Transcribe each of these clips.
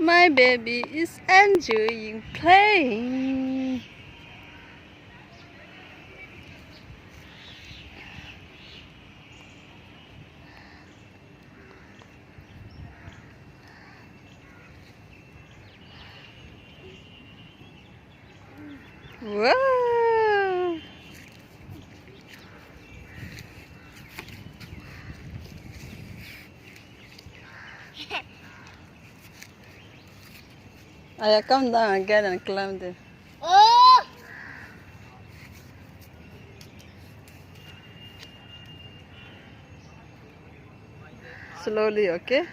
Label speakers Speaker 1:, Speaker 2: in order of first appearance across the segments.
Speaker 1: My baby is enjoying playing. Whoa! Aya, come down again and climb there.
Speaker 2: Oh!
Speaker 1: Slowly, okay?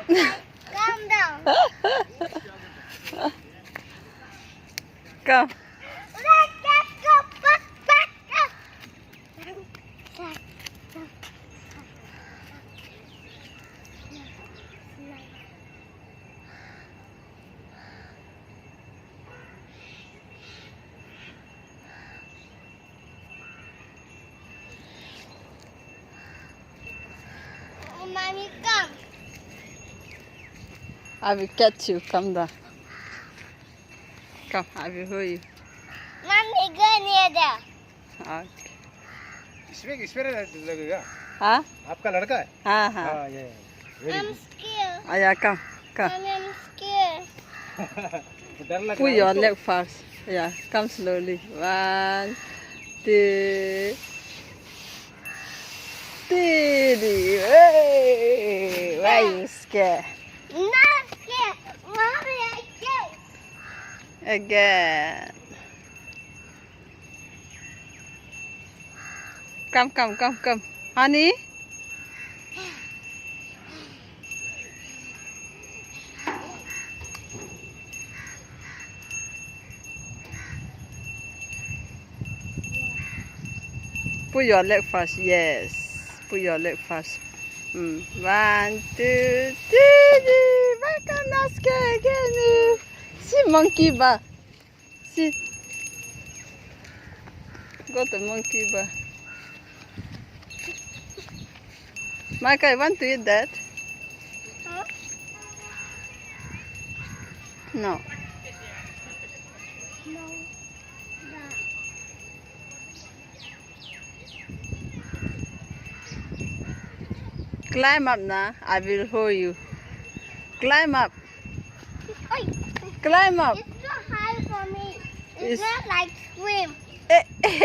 Speaker 2: Calm down.
Speaker 1: Come.
Speaker 2: Let's go back up. Mommy, come.
Speaker 1: I will catch you. Come down. Come, I will hold you.
Speaker 2: Mommy, go near there.
Speaker 1: Okay.
Speaker 3: इसमें लगेगा
Speaker 1: हाँ?
Speaker 3: आपका लड़का है
Speaker 1: हाँ, हाँ.
Speaker 3: हाँ ये very
Speaker 2: I'm
Speaker 3: good.
Speaker 2: scared.
Speaker 1: Aya, come. Come.
Speaker 2: Mommy, I'm scared.
Speaker 3: डर लग
Speaker 1: Put
Speaker 3: रहा
Speaker 1: your
Speaker 3: है
Speaker 1: leg first. Yeah, come slowly. 1, 2, 3. Hey! Why are you scared?
Speaker 2: Not scared. Mommy, I'm scared.
Speaker 1: Again. Come. Honey? Put your leg first. Yes. Put your leg first. 1, 2, 3. Why come not scared again? See monkey bar. See. Go to monkey bar. Micah, you want to eat that?
Speaker 2: Huh?
Speaker 1: No.
Speaker 2: No.
Speaker 1: Climb up now. I will hold you. Climb up.
Speaker 2: Oi.
Speaker 1: Climb up.
Speaker 2: It's too high for me.
Speaker 1: It's-
Speaker 2: It's not like swim.
Speaker 1: Eh,